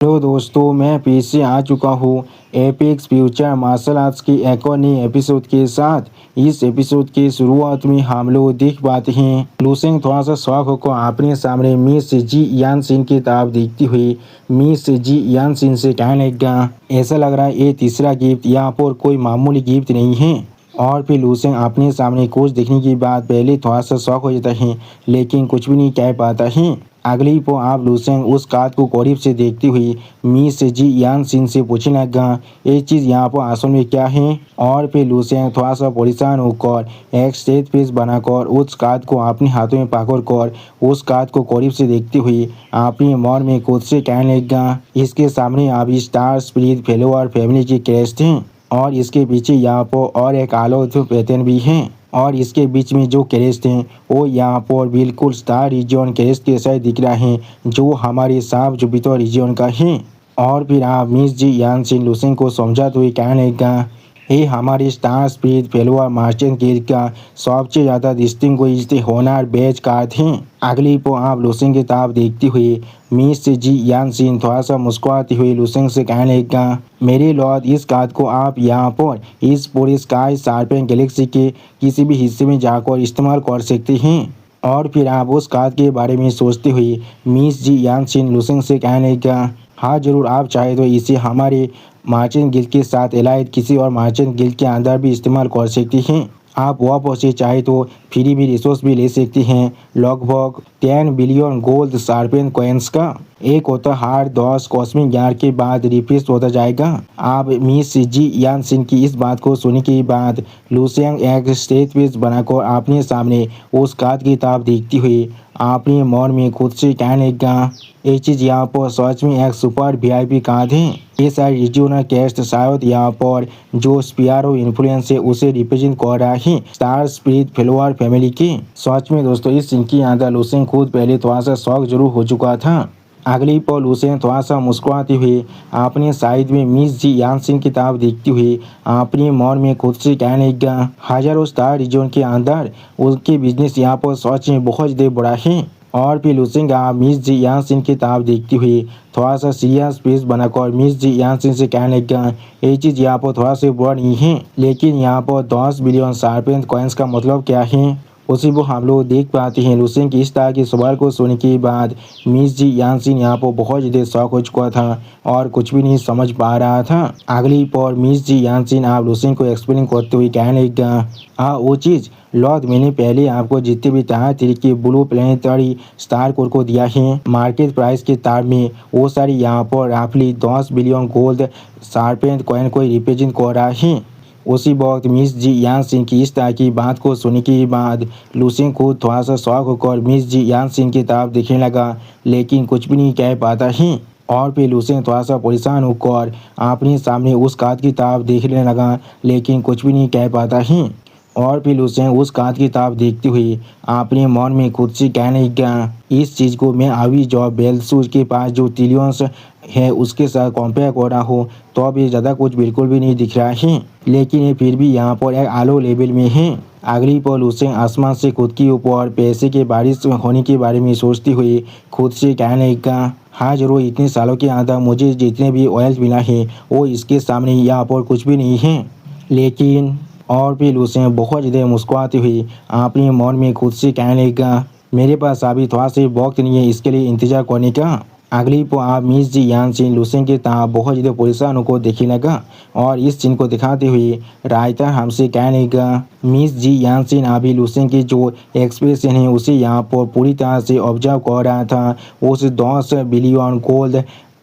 Hello दोस्तों, मैं फिर से आ चुका हूँ एपेक्स फ्यूचर मार्शल आर्ट्स की एक और नई एपिसोड के साथ। इस एपिसोड की शुरुआत में हम लोग देख पाते हैं लूसेंग थोड़ा सा शौक होकर अपने सामने मिस जी यान सिन की तरफ देखती हुई मिस जी यान सिन से कहने लगा, ऐसा लग रहा है ये तीसरा गिफ्ट यहाँ पर कोई मामूली गिफ्ट नहीं है। और फिर लूसेंग अपने सामने कोच देखने के बाद पहले थोड़ा सा शौक हो जाता है, लेकिन कुछ भी नहीं कह पाता है। अगली पो आप लूसेंग उस कार्ड को करीब से देखती हुई मिस जी यान सिन से पूछने लगा, ये चीज़ यहाँ पर असल में क्या है। और फिर लूसेंग थोड़ा सा परेशान होकर एक स्टेज पीस बनाकर उस कार्ड को अपने हाथों में पकड़ कर उस कार्ड को करीब से देखती हुई अपने मन में खुद से कहने लगा, इसके सामने आप स्टार स्पिरिट फेलोअर फैमिली की क्रेस्ट हैं और इसके पीछे यहाँ पर और एक आलोक पैटर्न भी है और इसके बीच में जो क्रेस्ट हैं वो यहाँ पर बिल्कुल स्टार रीजन क्रेस्ट के साथ दिख रहा है जो हमारे साफ जुपिटर रीजन का है। और फिर आप मिस जी यान सिन लूसेंग को समझाते हुए कहने लगा, ये हमारे स्टार स्पिरिट फेलोअर मार्चेंट गिल्ड का सबसे ज़्यादा डिस्टिंग्विश्ड होनर बैच कार्ड हैं। अगली को आप लूसेंग की तरफ देखती हुई मिस जी यान सिन थोड़ा सा मुस्कुराती हुई लूसेंग से कहने लगा, मेरे लॉर्ड, इस कार्ड को आप यहाँ पर इस पूरे स्काई शार्पेन गैलेक्सी के किसी भी हिस्से में जाकर इस्तेमाल कर सकते हैं। और फिर आप उस कार्ड के बारे में सोचते हुए मिस जी यान सिन लूसेंग से कहने लगा, हाँ जरूर, आप चाहे तो इसे हमारे मार्चेंट गिल्ड के साथ एलाइड किसी और मार्चेंट गिल्ड के अंदर भी इस्तेमाल कर सकती हैं। आप वापस से चाहे तो फ्री भी रिसोर्स भी ले सकती हैं, लगभग 10 बिलियन गोल्ड शार्पेन कॉइन्स का। एक होता हार 10 कॉस्मिक यार के बाद रिफ्रेश होता जाएगा। आप मिस जी यान सिन की इस बात को सुनने के बाद लूसेंग एक स्टेज पेज बनाकर अपने सामने उस कार्ड की तरफ देखती हुई अपने मन में खुद से कहने लगा, ये चीज़ यहाँ पर सच में एक सुपर वीआईपी कार्ड है। ये सारी रीजनल कैस्ट शायद यहाँ पर जो स्पियारो इन्फ्लुएंस है उसे रिप्रेजेंट कर रहा है स्टार स्पिरिट फेलोअर फैमिली के। सच में दोस्तों, इस सीन की अंदर लूसेंग खुद पहले थोड़ा सा शौक जरूर हो चुका था। अगली पल लूसेंग थोड़ा सा मुस्कुराते हुए अपने साइड में मिस जी यान सिन की तरफ देखती हुई अपने मन में खुद से कहने लगा, हजारों स्टार रीजन के अंदर उसके बिजनेस यहाँ पर सच में बहुत ज़्यादा बड़ा है। और फिर लूसेंग मिस जी यान सिन की तरफ देखती हुई थोड़ा सा सीरियस फेस बनाकर मिस जी यान सिन से कहने लगा, ये चीज़ यहाँ पर थोड़ा सा बुरा नहीं है, लेकिन यहाँ पर 10 बिलियन शार्पेन कॉइन्स का मतलब क्या है उसी को हम लोग देख पाते हैं। लूसेंग की इस तरह के सवाल को सुनने के बाद मिस जी यान सिन यहाँ पर बहुत ज़्यादा शौक हो चुका था और कुछ भी नहीं समझ पा रहा था। अगली पर मिस जी यान सिन आप लूसेंग को एक्सप्लेन करते हुए कहने लगा, हाँ वो चीज़ लॉर्ड, मैंने पहले आपको जितने भी तरह तरीके ब्लू प्लेनेटरी स्टार कोर को दिया है मार्केट प्राइस के तार में वो सारी यहाँ पर राफली 10 बिलियन गोल्ड शार्पेन कॉइन को रिप्रेजेंट कर रहा है। उसी वक्त मिस जी यान सिन की इस तरह की बात को सुनने के बाद लूसेंग को थोड़ा सा शौक होकर मिस जी यान सिन की तरफ देखने लगा, लेकिन कुछ भी नहीं कह पाता है। और फिर लूसेंग थोड़ा सा परेशान होकर अपने सामने उस कार्ड की तरफ देखने लगा, लेकिन कुछ भी नहीं कह पाता है। और फिर लूसेंग उस कार्ड की तरफ देखते हुए अपने मन में खुद से कहने लगा, इस चीज़ को मैं अभी जो बेलसूज के पास जो ट्रिलियंस है उसके साथ कंपेयर कर रहा हूँ तो अब ये ज़्यादा कुछ बिल्कुल भी नहीं दिख रहा है, लेकिन ये फिर भी यहाँ पर एक आलो लेवल में है। अगली पर लूसेंग आसमान से खुद के ऊपर पैसे के बारिश होने के बारे में सोचती हुई खुद से कहने लगा, हाँ जरूर, इतने सालों के अंदर मुझे जितने भी ऑयल मिला है वो इसके सामने यहाँ पर कुछ भी नहीं है। लेकिन और फिर लूसेंग बहुत ज़्यादा मुस्कुराती हुई अपने मन में खुद से कहने लगा, मेरे पास अभी थोड़ा सा वक्त नहीं है इसके लिए इंतज़ार करने का। अगली को आप मिस जी यान सिन लूसेंग के तरफ बहुत ज़्यादा परेशान को देखने लगा और इस सीन को दिखाते हुए रायता हमसे कहने लगा, मिस जी यान सिन अभी लूसेंग की जो एक्सप्रेशन है उसे यहाँ पर पूरी तरह से ऑब्जर्व कर रहा था। उस 10 बिलियन गोल्ड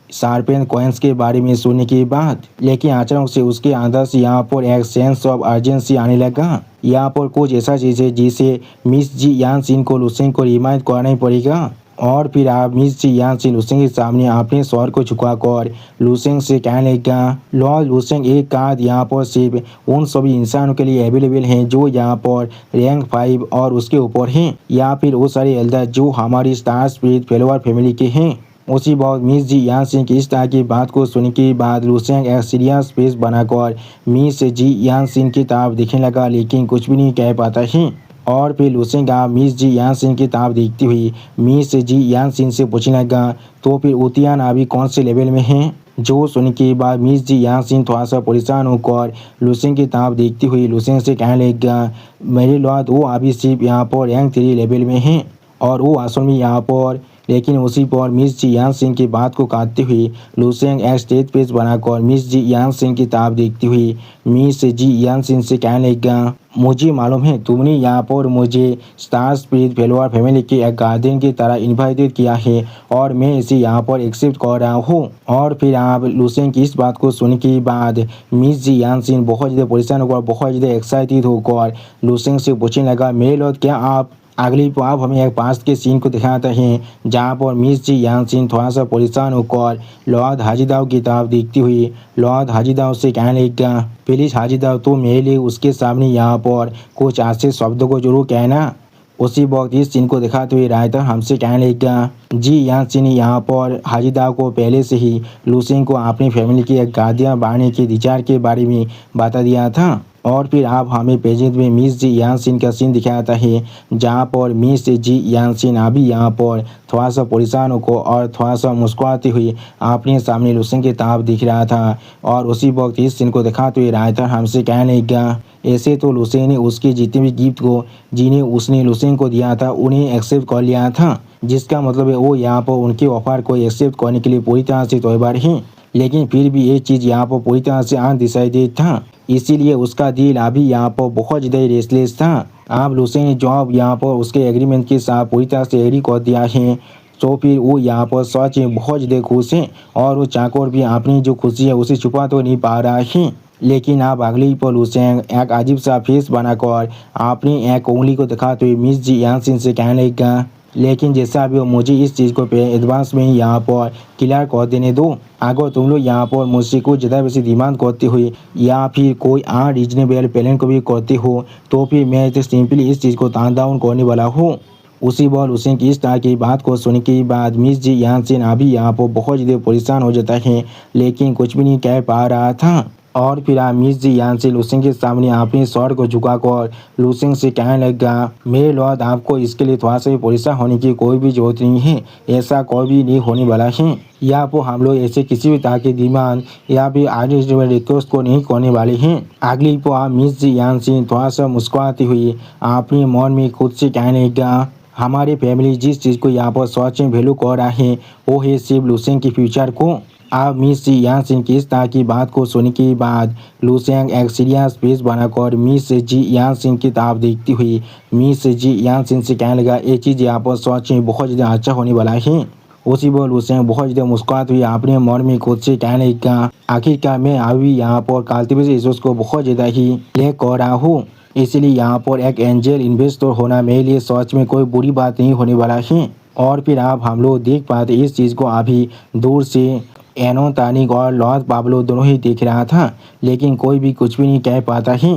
शार्पेन कॉइन्स के बारे में सुनने के बाद, लेकिन अचानक से उसके अंदर से यहाँ पर एक सेंस ऑफ अर्जेंसी आने लगा। यहाँ पर कुछ ऐसा चीज़ है जिसे मिस जी यान सिन को लूसेंग को रिमाइंड करना ही पड़ेगा। और फिर आप मिस जी यान सिन लूसेंग के सामने अपने स्वर को झुकाकर लूसेंग से कहने लगा, लॉर्ड लूसेंग, एक कार्ड यहाँ पर सिर्फ उन सभी इंसानों के लिए अवेलेबल हैं जो यहाँ पर रैंक 5 और उसके ऊपर हैं, या फिर वो सारे एल्डर जो हमारी स्टार स्पिरिट फेलोअर फैमिली के हैं। उसी वक्त मिस जी यान सिन की इस तरह की बात को सुनने के बाद लूसेंग एक सीरियस फेस बनाकर मिस जी यान सिन की तरफ देखने लगा, लेकिन कुछ भी नहीं कह पाता है। और फिर लुसेंग मिस जी यानसिन की ताब देखती हुई मिस जी यानसिन से पूछने लगा, तो फिर उतियान अभी कौन से लेवल में हैं? जो सुनने के बाद मिस जी यानसिन थोड़ा सा परेशान होकर लुसेंग की ताब देखती हुई लुसेंग से कहने लगा, मेरे लॉर्ड वो अभी सिर्फ यहाँ पर रैंक 3 लेवल में हैं और वो असल में यहाँ पर। लेकिन उसी पर मिस जी यानसिन की बात को काटते हुए लुसेंग एक स्टेज पेज बनाकर मिस जी यानसिन की ताब देखती हुई मिस जी यानसिन से कहने लगा, मुझे मालूम है तुमने यहाँ पर मुझे स्टार स्पिरिट फेलोअर फैमिली के एक गार्डियन की तरह इन्वाइटेड किया है और मैं इसे यहाँ पर एक्सेप्ट कर रहा हूँ। और फिर आप लुसेंग की इस बात को सुनने के बाद मिस जी यानसिन बहुत ज़्यादा परेशान होकर बहुत ज़्यादा एक्साइटेड होकर लुसेंग से पूछने लगा, मेरे लॉर्ड क्या आप अगली तो आप हमें एक पास्ट के सीन को दिखाते हैं जहाँ पर मिस जी यानसिन थोड़ा सा परेशान होकर लॉर्ड हाजीदाव की तरफ देखती हुई लॉर्ड हाजीदाव से कहने लगा, प्लीज हाजीदाव तो मेरे लिए उसके सामने यहाँ पर कुछ ऐसे शब्दों को जरूर कहना। उसी वक्त इस सीन को दिखाते हुए रायता हमसे कहने लगा, जी यानसिन ने यहाँ पर हाजीदाव को पहले से ही लुसेंग को अपनी फैमिली की एक गार्डियन बनाने के विचार के बारे में बता दिया था। और फिर आप हमें पेजेंट में मिस जी यानसिन का सीन दिखाता है जहाँ पर मिस जी यानसिन अभी यहाँ पर थोड़ा सा परेशान होकर और थोड़ा सा मुस्कुराती हुई अपने सामने लुसेंग की तरफ दिख रहा था। और उसी वक्त इस सीन को दिखाते हुए रायता हमसे कहने लगा, ऐसे तो लुसेंग ने उसके जितने भी गिफ्ट को जिन्हें उसने लुसेंग को दिया था उन्हें एक्सेप्ट कर लिया था, जिसका मतलब है वो यहाँ पर उनके ऑफर को एक्सेप्ट करने के लिए पूरी तरह से तैयार है। लेकिन फिर भी ये चीज़ यहाँ पर पूरी तरह से अनडिसाइडेड था, इसीलिए उसका दिल अभी यहाँ पर बहुत ज़्यादा रेस्टलेस था। आप लुसेंग ने जॉब यहाँ पर उसके एग्रीमेंट के साथ पूरी तरह से एग्री कर दिया है, तो फिर वो यहाँ पर सच में बहुत ज़्यादा खुश है और वो चाकर भी अपनी जो खुशी है उसे छुपा तो नहीं पा रहा है। लेकिन आप अगली पल लुसेंग एक अजीब सा फेस बनाकर अपनी एक उंगली को दिखाते हुए मिस जी यानसिन से कहने लगा, लेकिन जैसा भी हो मुझे इस चीज़ को पे एडवांस में ही यहाँ पर क्लियर कर देने दो। अगर तुम लोग यहाँ पर मुझसे कुछ ज़्यादा वैसे डिमांड करते हुए या फिर कोई अनरीजनेबल प्लान को भी करते हो तो फिर मैं तो सिंपली इस चीज़ को टर्न डाउन करने वाला हूँ। उसी बार लुसेंग की इस तरह की बात को सुनने के बाद मिस जी यानसिन अभी यहाँ पर बहुत ज़्यादा परेशान हो जाता है, लेकिन कुछ भी नहीं कह पा रहा था। और फिर मिस जी यानसिन लुसेंग के सामने अपने सर को झुकाकर लुसेंग से कहने लगा, मेरे लॉर्ड आपको इसके लिए थोड़ा सा भी परेशान होने की कोई भी जरूरत नहीं है, ऐसा कोई भी नहीं होने वाला है। या तो हम लोग ऐसे किसी भी तरह की डिमांड या फिर अनरीजनेबल रिक्वेस्ट को नहीं करने वाले हैं। अगली पर मिस जी यानसिन थोड़ा सा मुस्कुराती हुई अपने मन में खुद से कहने लगा, हमारी फैमिली जिस चीज़ को यहाँ पर सच में वैल्यू कर रहा है वो है सिर्फ लुसेंग के फ्यूचर को। अब मिस जी यानसिन की इस तरह की बात को सुनने के बाद लुसेंग एक सीरियस फेस बनाकर मिस जी यानसिन की तरफ देखती हुई मिस जी यानसिन से कहने लगा, ये चीज़ यहाँ पर सच में बहुत ज़्यादा अच्छा होने वाला है। उसी पर लुसेंग बहुत ज़्यादा मुस्कुराती हुई अपने मन में खुद से कहने लगा, आखिरकार मैं अभी यहाँ पर कल्टीवेशन इश्यूज को बहुत ज़्यादा ही ले कर रहा हूँ, इसलिए यहाँ पर एक एंजल इन्वेस्टर होना मेरे लिए सच में कोई बुरी बात नहीं होने वाला है। और फिर आप हम लोग देख पाते इस चीज़ को अभी दूर से एनोन तानिक और लॉर्ड पाब्लो दोनों ही देख रहा था, लेकिन कोई भी कुछ भी नहीं कह पाता है।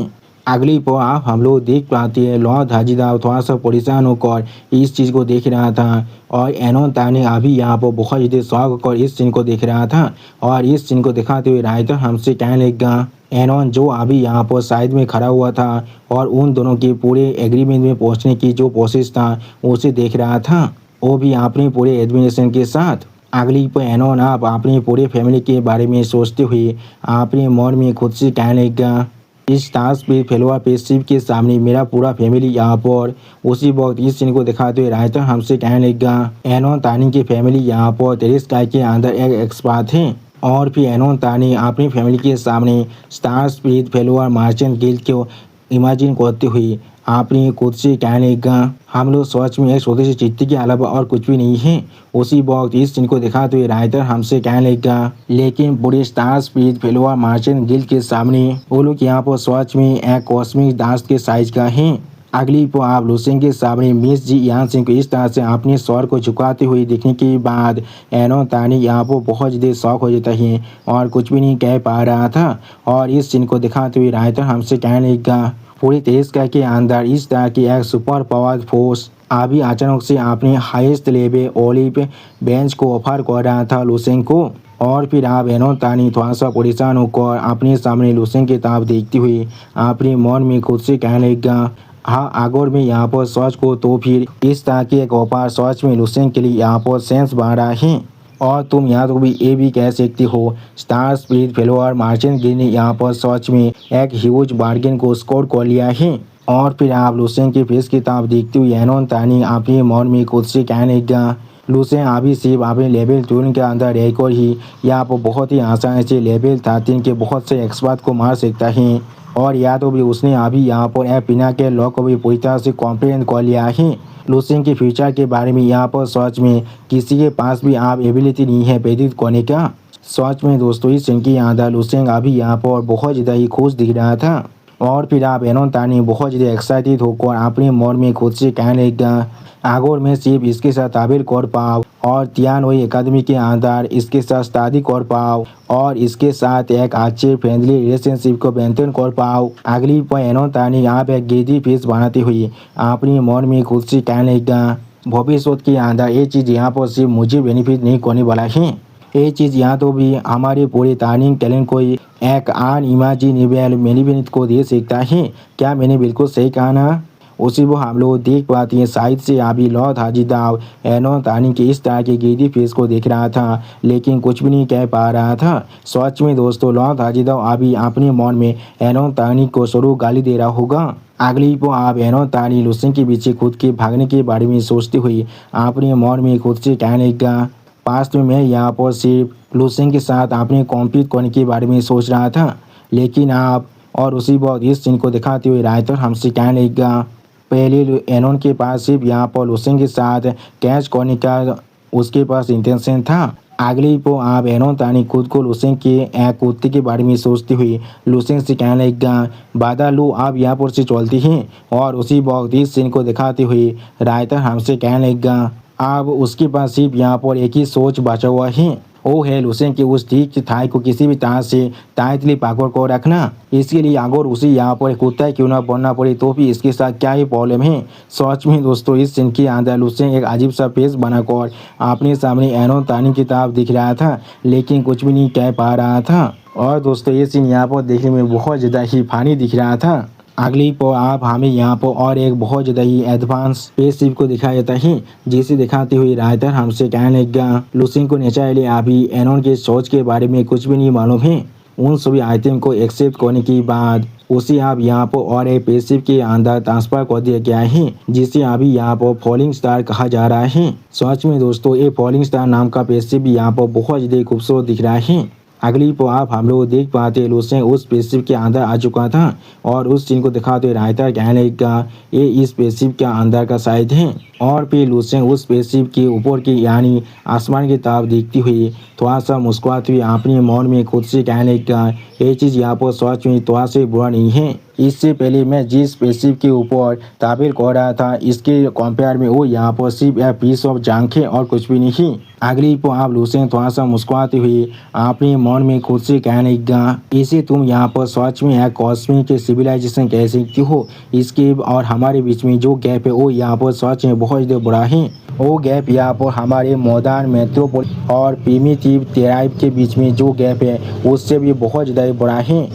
अगली पर आप हम लोग देख पाते हैं लॉर्ड हाजीदाव थोड़ा सा परेशान होकर इस चीज़ को देख रहा था और एनोन तानिक अभी यहाँ पर बहुत ज़्यादा शौक होकर इस सीन को देख रहा था। और इस सीन को दिखाते हुए रायता हमसे कहने लगा, एनोन जो अभी यहाँ पर साइड में खड़ा हुआ था और उन दोनों के पूरे एग्रीमेंट में पहुँचने की जो प्रोसेस था उसे देख रहा था, वो भी अपने पूरे एडमिनिस्ट्रेशन के साथ। अगली पर एनोन आप अपनी पूरे फैमिली के बारे में सोचते हुए अपने मन में खुद से कहने लगा, इस टास्क पे फेलोअर पे शिव के सामने मेरा पूरा फैमिली यहाँ पर। उसी वक्त इस सीन को दिखाते हुए रायता हमसे कहने लगा, एनोन तानी की फैमिली यहाँ पर टेरिस स्काई के अंदर एक एक्सपर्ट है। और फिर एनोन तानी अपनी फैमिली के सामने स्टार स्पिरिट फेलोअर मार्चेंट गिल्ड को इमेजिन करते हुए आपने खुद से कहने लगा, हम लोग सच में एक छोटी सी चिट्ठी के अलावा और कुछ भी नहीं है। उसी वक्त इस सीन को दिखाते हुए राइटर हमसे कहने लगा, लेकिन पूरे स्टार स्पिरिट फेलोअर मार्चेंट गिल्ड के सामने वो लोग यहाँ पर सच में एक कॉस्मिक डास्ट के साइज का है। अगली पर आप लुसेंग के सामने मिस जी यानसिन को इस तरह से अपने स्वर को झुकाते हुए देखने के बाद एनोन तानी यहाँ पर बहुत ज़्यादा शौक हो जाता है और कुछ भी नहीं कह पा रहा था। और इस सीन को दिखाते हुए राइटर हमसे कहने लगा, पूरे तेज के अंदर इस तरह की एक सुपर पावर फोर्स अभी अचानक से अपने हाईएस्ट लेवल ओलिव बेंच को ऑफर कर रहा था लुसेंग को। और फिर आप एनोन तानी थोड़ा सा परेशान होकर अपने सामने लुसेंग की तरफ देखती हुई अपने मन में खुद से कहने लगा, हाँ आगोर में यहाँ पर सोच को तो फिर इस तरह के एक व्यापार सोच में लूसेंट के लिए यहाँ पर सेंस बढ़ रहा है। और तुम यहाँ तो भी ये भी कह सकती हो स्टार स्पिरिट फेलोअर मार्चेंट गिल ने यहाँ पर सोच में एक ह्यूज बार्गेन को स्कोर कर लिया है। और फिर आप लूसेंट की फेस किताब देखते हुए एनोन तानी अपने मन में खुद से कहने लगा लूसेंट अभी सिर्फ अपने लेवल 2 के अंदर रहकर ही यहाँ पर बहुत ही आसानी से लेवल 13 के बहुत से एक्सपर्ट को मार सकता है। और या तो भी उसने अभी यहाँ पर एक बिना के लॉ को भी पूरी तरह से कॉम्प्लेन कर लिया है। लूसेंट के फ्यूचर के बारे में यहाँ पर सच में किसी के पास भी आप एबिलिटी नहीं है प्रेडिक्ट करने का। सच में दोस्तों इस सीन के अंदर लूसेंट अभी यहाँ पर बहुत ज़्यादा ही खुश दिख रहा था। और फिर आप एनोन तानी बहुत ज़्यादा एक्साइटेड होकर अपने मन में खुद से कहने लगा आगोर में सिर्फ इसके साथ ताबीर कर पाओ और तियान वही अकादमी के अंदर इसके साथ शादी कर पाओ और इसके साथ एक अच्छे फ्रेंडली रिलेशनशिप को मेंटेन कर पाओ। अगली पर एनोन तानी आप एक गिद्दी फीस बनाती हुई अपने मन में खुद से कहने लगा भविष्य के अंदर ये चीज़ यहाँ पर सिर्फ मुझे बेनिफिट नहीं करने वाला है, ये चीज़ यहाँ तो भी हमारे पूरे तालीम टैलेंट को एक अनइमेजिनेबल बेनिफिट को दे सकता है। क्या मैंने बिल्कुल सही कहा ना? उसी वो हम लोग देख पाते हैं साइड से अभी लॉर्ड हाजीदाव एनोन तानी के इस तरह के गिरी फेस को देख रहा था लेकिन कुछ भी नहीं कह पा रहा था। सच में दोस्तों लॉर्ड हाजीदाव अभी अपने मन में एनोन तानी को शुरू गाली दे रहा होगा। अगली को आप एनोन तानी लूसेंट के पीछे खुद के भागने के बारे में सोचते हुए अपने मन में खुद से कहने लगा पास्ट में मैं यहाँ पर सिर्फ लूसेंट के साथ अपने कॉम्पीट करने के बारे में सोच रहा था लेकिन आप और उसी वक्त इस सीन को दिखाते हुए राइटर हमसे कहने लगा पहले एनोन के पास सिर्फ यहाँ पर लूसेंट के साथ कैच करने का उसके पास इंटेंशन था। अगली को आप एनोन तानी खुद को लूसेंट के एक कुत्ते के बारे में सोचते हुए लूसेंट से कहने लगा बादा लू आप यहाँ पर से चलती हैं और उसी वक्त इस सीन को दिखाते हुए राइटर हमसे कहने लगा अब उसके पास सिर्फ यहाँ पर एक ही सोच बचा हुआ है वो है लूसेंट के उस ठीक थाई को किसी भी तरह से टाइटली पकड़ को रखना। इसके लिए अगर उसे यहाँ पर कुत्ता क्यों ना बनना पड़े तो भी इसके साथ क्या ही प्रॉब्लम है। सच में दोस्तों इस सीन के अंदर लूसेंट एक अजीब सा फेस बनाकर अपने सामने एनोन तानी की तरफ दिख रहा था लेकिन कुछ भी नहीं कह पा रहा था। और दोस्तों ये सीन यहाँ पर देखने में बहुत ज़्यादा ही फनी दिख रहा था। अगली पर आप हमें यहाँ पर और एक बहुत ज़्यादा ही एडवांस स्पेसशिप को दिखाया जाता है जिसे दिखाते हुए राइटर हमसे कहने लगा लूसेंट को नेचुरली अभी एनोन के सोच के बारे में कुछ भी नहीं मालूम है। उन सभी आइटम को एक्सेप्ट करने के बाद उसे आप यहाँ पर और एक स्पेसशिप के अंदर ट्रांसफर कर दिया गया है जिसे अभी यहाँ पर फॉलिंग स्टार कहा जा रहा है। सच में दोस्तों ये फॉलिंग स्टार नाम का स्पेसशिप यहाँ पर बहुत ज़्यादा खूबसूरत दिख रहा है। अगली पर आप हम लोग देख पाते लूसेंट उस स्पेसशिप के अंदर आ चुका था और उस सीन को दिखाते राइटर कहने लगा ये इस स्पेसशिप के अंदर का साइड है। और फिर लूसेंट उस स्पेसशिप के ऊपर की यानी आसमान की तरफ देखती हुई थोड़ा सा मुस्कुराती हुई अपने मन में खुद से कहने लगा ये चीज़ यहाँ पर सच में थोड़ा से बुरा नहीं है। इससे पहले मैं जिस स्पेसशिप के ऊपर ताबीर कर रहा था इसके कंपेयर में वो यहाँ पर सिर्फ एक पीस ऑफ जंक है और कुछ भी नहीं। अगली को आप लूसेंट थोड़ा सा मुस्कुराते हुए अपने मन में खुद से कहने लगा इसे तुम यहाँ पर सच में एक कॉस्मिक सिविलाइजेशन कह सकती हो। इसके और हमारे बीच में जो गैप है वो यहाँ पर सच में बहुत ज़्यादा बड़ा है। वो गैप यहाँ पर हमारे मॉडर्न मेट्रोपोलिस और प्रिमिटिव ट्राइब के बीच में जो गैप है उससे भी बहुत ज़्यादा बड़ा है।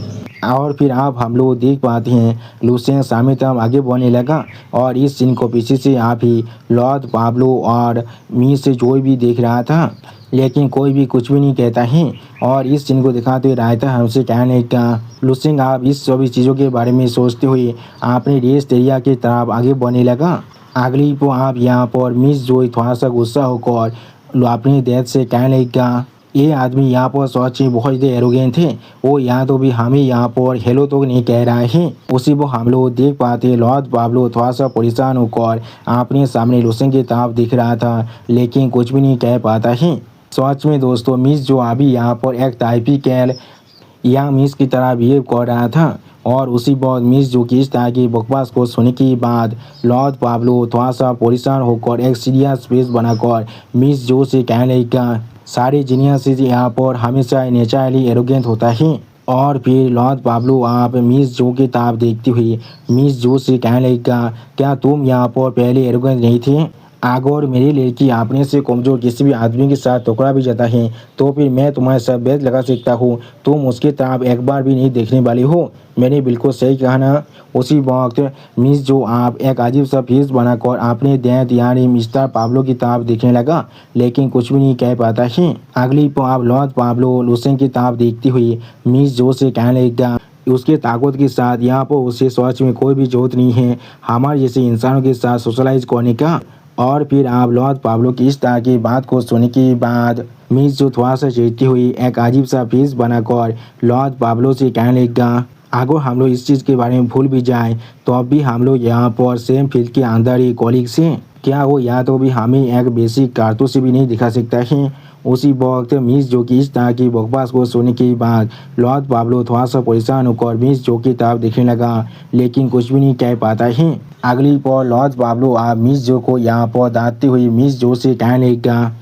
और फिर आप हम लोग देख पाते हैं लूसेंट सामने तरफ आगे बढ़ने लगा और इस सीन को पीछे से आप ही लॉर्ड पाब्लो और मी से जोई भी देख रहा था लेकिन कोई भी कुछ भी नहीं कहता है। और इस सीन को दिखाते हुए रायता हमसे कहने का लूसेंट आप इस सभी चीज़ों के बारे में सोचते हुए अपने रेस्ट एरिया की तरफ आगे बढ़ने लगा। अगली को आप यहाँ पर मिस जोई थोड़ा सा गुस्सा होकर अपनी डेथ से कहने लगा ये आदमी यहाँ पर सच में बहुत ज़्यादा एरोगेंट थे वो यहाँ तो भी हमें यहाँ पर हेलो तो नहीं कह रहा है। उसी को हम लोग देख पाते लॉर्ड पाब्लो थोड़ा सा परेशान होकर अपने सामने लूसेंट की तरफ दिख रहा था लेकिन कुछ भी नहीं कह पाता है। सच में दोस्तों मिस जो अभी यहाँ पर एक टाइपिकल यंग मिस की तरह बिहेव कर रहा था और उसी बाद मिस जो कि इस तरह की बकवास को सुनने के बाद लॉर्ड पाब्लो थोड़ा सा परेशान होकर एक सीरियस फेस बनाकर मिस जो से कहने लगा सारे जीनियस यहाँ पर हमेशा नेचुरली एरोगेंट होता है। और फिर लॉर्ड पाब्लो आप मिस जो की तरफ देखती हुई मिस जो से कहने लगा क्या तुम यहाँ पर पहले एरोगेंट नहीं थे। अगर मेरी लड़की अपने से कमजोर किसी भी आदमी के साथ टकरा भी जाता है तो फिर मैं तुम्हारे साथ बेत लगा सकता हूँ, तुम उसकी तरफ एक बार भी नहीं देखने वाली हो। मैंने बिल्कुल सही कहा ना। उसी वक्त मिस जो आप एक अजीब सा फेस बनाकर अपने दैत यानी मिस्टर पाब्लो की तरफ देखने लगा, लेकिन कुछ भी नहीं कह पाता है। अगली पल लॉर्ड पाब्लो लूसेंट की तरफ देखती हुई मिस जो से कहने लगा, उसके ताकत के साथ यहाँ पर उसे सच में कोई भी जरूरत नहीं है हमारे जैसे इंसानों के साथ सोशलाइज करने का। और फिर आप लॉर्ड पाब्लो की इस तरह की बात को सुनने के बाद मिस जो थोड़ा सा चिढ़ती हुई एक अजीब सा फेस बनाकर लॉर्ड पाब्लो से कहने लगा, अगर हम लोग इस चीज़ के बारे में भूल भी जाएं तो अब भी हम लोग यहाँ पर सेम फील्ड के अंदर ही कॉलीग्स हैं। क्या वो या तो भी हमें एक बेसिक कारतूस से भी नहीं दिखा सकता है। उसी वक्त मिस जो की इस तरह की बकवास को सुनने के बाद लॉर्ड पाब्लो थोड़ा सा परेशान होकर मिस जो की तरफ देखने लगा, लेकिन कुछ भी नहीं कह पाता है। अगली पल लॉर्ड पाब्लो आप मिस जो को यहाँ पर डांटती हुई मिस जो से कहने लगा,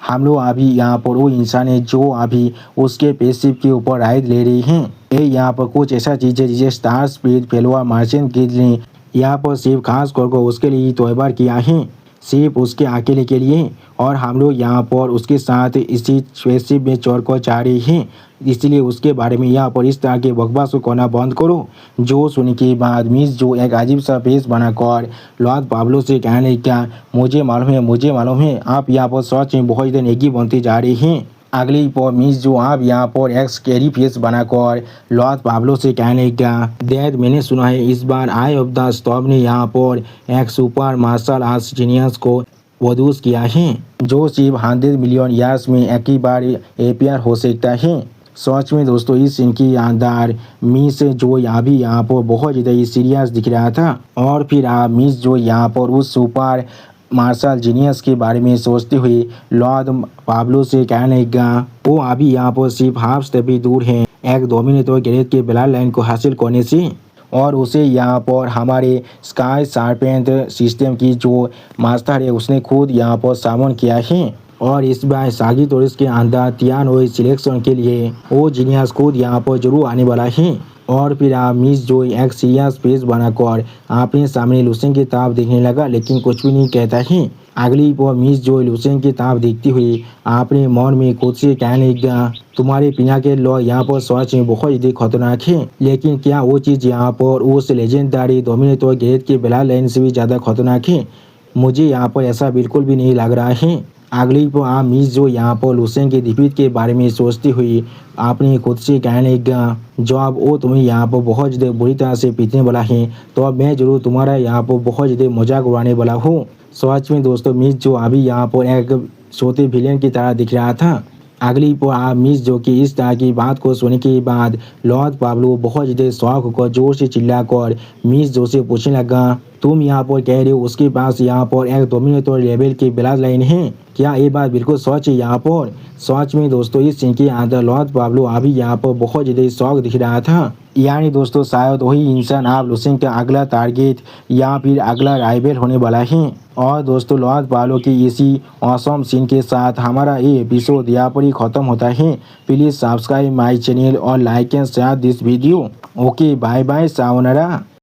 हम लोग अभी यहाँ पर वो इंसान है जो अभी उसके पेशिप के ऊपर राइड ले रही हैं। ये यहाँ पर कुछ ऐसा चीज़ है जिसे स्टार स्पीड फेलोआ मार्चेंट गिल्ड ने यहाँ पर सिर्फ खास करके उसके लिए तौबार किया है, सिर्फ उसके अकेले के लिए। और हम लोग यहाँ पर उसके साथ इसी स्पेसशिप में चढ़कर जा रहे हैं, इसलिए उसके बारे में यहाँ पर इस तरह के बकवास को करना बंद करो। जो सुनने के बाद मिस जो एक अजीब सा फेस बनाकर लॉर्ड पाब्लो से कहने लगा, मुझे मालूम है आप यहाँ पर सच में बहुत ज़्यादा नेगी बनते जा रहे हैं। अगली पर मिस जो आप यहाँ पर एक स्कैरी फेस बनाकर लॉर्ड पाब्लो से कहने लगा, डैड मैंने सुना है इस बार आई ऑफ द स्टॉर्म ने यहाँ पर एक सुपर मार्शल आर्ट्स जीनियस को प्रोड्यूस किया है जो सिर्फ 100 मिलियन ईयर्स में एक ही बार अपीयर हो सकता है। सच में दोस्तों इस सीन की अंदर मिस जो यहाँ पर बहुत ज़्यादा सीरियस दिख रहा था। और फिर आप मिस जो यहाँ पर उस सुपर मार्शल जीनियस के बारे में सोचते हुए लॉर्ड पाब्लो से कहने लगा, वो अभी यहाँ पर सिर्फ हाफ स्टेप ही दूर है एक डोमिनेटर ग्रेड के ब्लड लाइन को हासिल करने से, और उसे यहाँ पर हमारे स्काई सार्पेंट सिस्टम की जो मास्टर है उसने खुद यहाँ पर सामन किया है। और इस बार सागिटोरिस के अंदर तियानोई सिलेक्शन के लिए वो जीनियस खुद यहाँ पर जरूर आने वाला है। और फिर आप मिस जो एक सीरियस फेस बनाकर अपने सामने लूसेंट की तरफ देखने लगा, लेकिन कुछ भी नहीं कहता है। अगली पर मिस जो लूसेंट की तरफ देखती हुई अपने मन में खुद से कहने लगा, तुम्हारे पिना के लॉ यहाँ पर सच में बहुत ज़्यादा खतरनाक है, लेकिन क्या वो चीज़ यहाँ पर उस लेजेंडरी डोमिनेटर ग्रेड के ब्लड लाइन से भी ज़्यादा खतरनाक है? मुझे यहाँ पर ऐसा बिल्कुल भी नहीं लग रहा है। अगली पर आप मिस जो यहाँ पर लूसेंट के डिफीट के बारे में सोचती हुई आपने खुद से कहने लगा, जो अब वो तुम्हें यहाँ पर बहुत ज़्यादा बुरी तरह से पीटने वाला है तो अब मैं जरूर तुम्हारा यहाँ पर बहुत ज़्यादा मजाक उड़ाने वाला हूँ। सच में दोस्तों मिस जो अभी यहाँ पर एक छोटे विलेन की तरह दिख रहा था। अगली पर आप मिस जो कि इस तरह की बात को सुनने के बाद लॉर्ड पाब्लो बहुत ज़्यादा शौक होकर जोर से चिल्लाकर मिस जो से पूछने लगा, तुम यहाँ पर कह रहे हो उसके पास यहाँ पर एक डोमिनेटर लेवल की ब्लड लाइन है, क्या ये बात बिल्कुल सच है? यहाँ पर सच में दोस्तों इस सीन के अंदर लॉर्ड पाब्लो अभी यहाँ पर बहुत ज़्यादा शौक दिख रहा था। यानी दोस्तों शायद वही इंसान आप लूसेंट का अगला टारगेट या फिर अगला राइवल होने वाला है। और दोस्तों लॉर्ड पाब्लो की इसी ऑसम सीन के साथ हमारा ये एपिसोड यहाँ पर ही ख़त्म होता है। प्लीज़ सब्सक्राइब माई चैनल और like and share this video. Okay bye bye sayonara.